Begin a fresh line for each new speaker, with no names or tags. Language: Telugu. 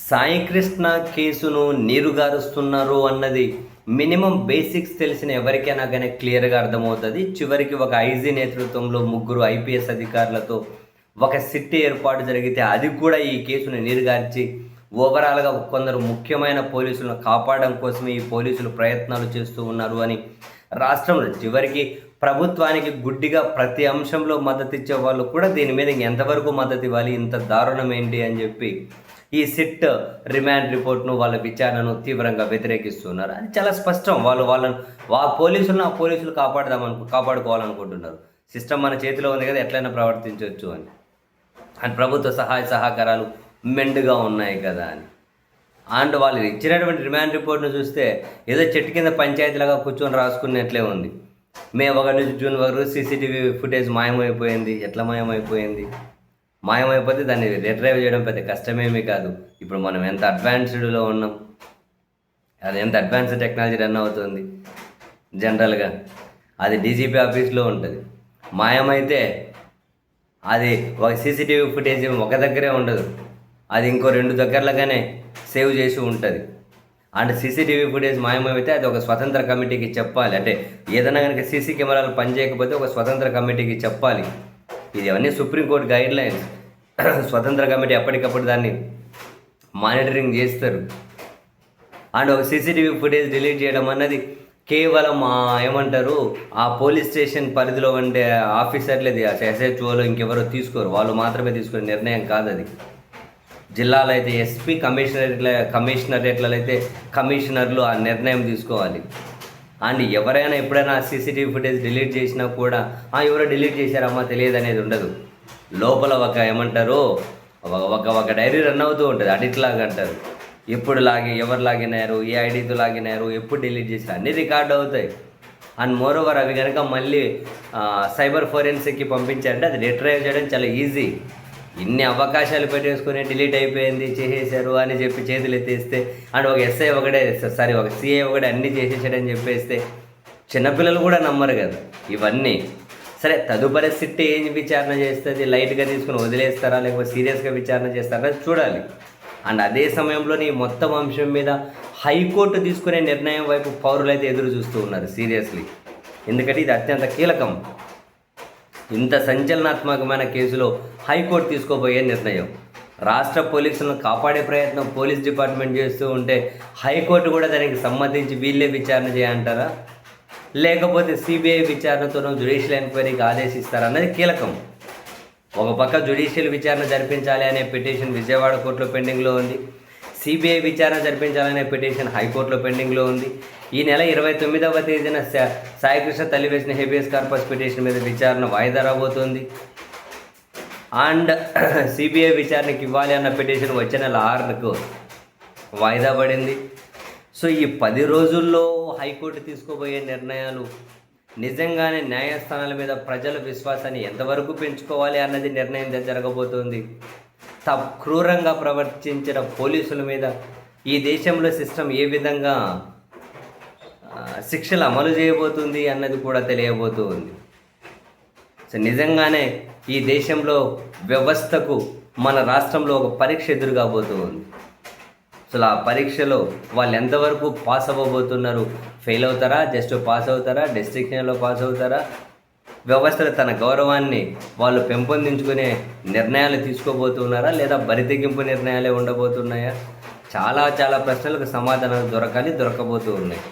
సాయికృష్ణ కేసును నీరుగారుస్తున్నారు అన్నది మినిమం బేసిక్స్ తెలిసిన ఎవరికైనా కానీ క్లియర్గా అర్థమవుతుంది. చివరికి ఒక ఐజీ నేతృత్వంలో ముగ్గురు ఐపీఎస్ అధికారులతో ఒక సిట్ ఏర్పాటు జరిగితే అది కూడా ఈ కేసును నీరుగార్చి ఓవరాల్గా కొందరు ముఖ్యమైన పోలీసులను కాపాడడం కోసమే ఈ పోలీసులు ప్రయత్నాలు చేస్తూ ఉన్నారు అని రాష్ట్రంలో చివరికి ప్రభుత్వానికి గుడ్డిగా ప్రతి అంశంలో మద్దతు ఇచ్చే వాళ్ళు కూడా దీని మీద ఎంతవరకు మద్దతు ఇవ్వాలి, ఇంత దారుణం ఏంటి అని చెప్పి ఈ సిట్ రిమాండ్ రిపోర్ట్ను వాళ్ళ విచారణను తీవ్రంగా వ్యతిరేకిస్తున్నారు. అది చాలా స్పష్టం. పోలీసులను ఆ పోలీసులు కాపాడుకోవాలనుకుంటున్నారు. సిస్టమ్ మన చేతిలో ఉంది కదా, ఎట్లయినా ప్రవర్తించవచ్చు అని. అండ్ ప్రభుత్వ సహాయ సహకారాలు మెండుగా ఉన్నాయి కదా అని. అండ్ వాళ్ళు ఇచ్చినటువంటి రిమాండ్ రిపోర్ట్ను చూస్తే ఏదో చెట్టు కింద పంచాయతీలాగా కూర్చొని రాసుకున్నట్లే ఉంది. మే 1 నుంచి జూన్ వరకు సీసీటీవీ ఫుటేజ్ మాయమైపోయింది. ఎట్లా మాయమైపోయింది? మాయమైపోతే దాన్ని రిట్రైవ్ చేయడం పెద్ద కష్టమేమీ కాదు. ఇప్పుడు మనం ఎంత అడ్వాన్స్డ్లో ఉన్నాం, అది ఎంత అడ్వాన్స్డ్ టెక్నాలజీ రన్ అవుతుంది. జనరల్గా అది డీజీపీ ఆఫీస్లో ఉంటుంది. మాయమైతే అది ఒక సీసీటీవీ ఫుటేజ్ ఒక దగ్గరే ఉండదు, అది ఇంకో 2 దగ్గరలుగానే సేవ్ చేసి ఉంటుంది. అండ్ సీసీటీవీ ఫుటేజ్ మాయమైతే అది ఒక స్వతంత్ర కమిటీకి చెప్పాలి. అంటే ఏదైనా కనుక సీసీ కెమెరాలు పనిచేయకపోతే ఒక స్వతంత్ర కమిటీకి చెప్పాలి. ఇది అవన్నీ సుప్రీంకోర్టు గైడ్ లైన్స్. స్వతంత్ర కమిటీ ఎప్పటికప్పుడు దాన్ని మానిటరింగ్ చేస్తారు. అండ్ ఒక సీసీటీవీ ఫుటేజ్ డిలీట్ చేయడం అన్నది కేవలం ఏమంటారు ఆ పోలీస్ స్టేషన్ పరిధిలో ఉండే ఆఫీసర్లేది, ఎస్హెచ్ఓలో ఇంకెవరో తీసుకోరు, వాళ్ళు మాత్రమే తీసుకునే నిర్ణయం కాదు అది. జిల్లాలో అయితే ఎస్పీ, కమిషనరేట్లలో అయితే కమిషనర్లు ఆ నిర్ణయం తీసుకోవాలి. అండ్ ఎవరైనా ఎప్పుడైనా సీసీటీవీ ఫుటేజ్ డిలీట్ చేసినా కూడా ఎవరో డిలీట్ చేశారమ్మా తెలియదు అనేది ఉండదు. లోపల ఒక ఏమంటారు ఒక డైరీ రన్ అవుతూ ఉంటుంది, అడిట్లాగా అంటారు. ఎప్పుడు ఎవరు లాగిన్ అయ్యారు, ఏ ఐడితో లాగిన్ అయ్యారు, ఎప్పుడు డిలీట్ చేశారు అన్నీ రికార్డ్ అవుతాయి. అండ్ మోరోవర్ అవి కనుక మళ్ళీ సైబర్ ఫోరెన్సిక్కి పంపించారంటే అది రిట్రైవ్ చేయడం చాలా ఈజీ. ఇన్ని అవకాశాలు పెట్టేసుకుని డిలీట్ అయిపోయింది చేసేసారు అని చెప్పి చేతులు ఎత్తేస్తే, అండ్ ఒక ఒక సిఐ ఒకటే అన్నీ చేసేసాడని చెప్పేస్తే చిన్నపిల్లలు కూడా నమ్మరు కదా ఇవన్నీ. సరే, తదుపరి సిట్ ఏం విచారణ చేస్తుంది? లైట్గా తీసుకుని వదిలేస్తారా లేకపోతే సీరియస్గా విచారణ చేస్తారా చూడాలి. అండ్ అదే సమయంలో ఈ మొత్తం అంశం మీద హైకోర్టు తీసుకునే నిర్ణయం వైపు పౌరులైతే ఎదురు చూస్తూ ఉన్నారు సీరియస్లీ. ఎందుకంటే ఇది అత్యంత కీలకం. ఇంత సంచలనాత్మకమైన కేసులో హైకోర్టు తీసుకోబోయే నిర్ణయం, రాష్ట్ర పోలీసులను కాపాడే ప్రయత్నం పోలీస్ డిపార్ట్మెంట్ చేస్తూ ఉంటే హైకోర్టు కూడా దానికి సంబంధించి వీళ్ళే విచారణ చేయంటారా, లేకపోతే సిబిఐ విచారణతోనూ జ్యుడిషియల్ ఎంక్వైరీకి ఆదేశిస్తారా అన్నది కీలకం. ఒక పక్క జ్యుడిషియల్ విచారణ జరిపించాలి అనే పిటిషన్ విజయవాడ కోర్టులో పెండింగ్లో ఉంది. సిబిఐ విచారణ జరిపించాలనే పిటిషన్ హైకోర్టులో పెండింగ్లో ఉంది. ఈ నెల 29వ తేదీన సాయికృష్ణ తల్లి వేసిన హెబియస్ కార్పస్ పిటిషన్ మీద విచారణ వాయిదా రాబోతుంది. అండ్ సిబిఐ విచారణకి ఇవ్వాలి అన్న పిటిషన్ వచ్చే నెల 6కు వాయిదా పడింది. సో ఈ 10 రోజుల్లో హైకోర్టు తీసుకోబోయే నిర్ణయాలు నిజంగానే న్యాయస్థానాల మీద ప్రజల విశ్వాసాన్ని ఎంతవరకు పెంచుకోవాలి అన్నది నిర్ణయం జరగబోతోంది. క్రూరంగా ప్రవర్తించిన పోలీసుల మీద ఈ దేశంలో సిస్టమ్ ఏ విధంగా శిక్షలు అమలు చేయబోతుంది అన్నది కూడా తెలియబోతుంది. సో నిజంగానే ఈ దేశంలో వ్యవస్థకు మన రాష్ట్రంలో ఒక పరీక్ష ఎదురుగాబోతుంది. అసలు ఆ పరీక్షలో వాళ్ళు ఎంతవరకు పాస్ అవ్వబోతున్నారు? ఫెయిల్ అవుతారా, జస్ట్ పాస్ అవుతారా, డిస్టింక్షన్లో పాస్ అవుతారా? వ్యవస్థలో తన గౌరవాన్ని వాళ్ళు పెంపొందించుకునే నిర్ణయాలు తీసుకోబోతున్నారా, లేదా బరితెగింపు నిర్ణయాలే ఉండబోతున్నాయా? చాలా ప్రశ్నలకు సమాధానాలు దొరకబోతూ ఉన్నాయి.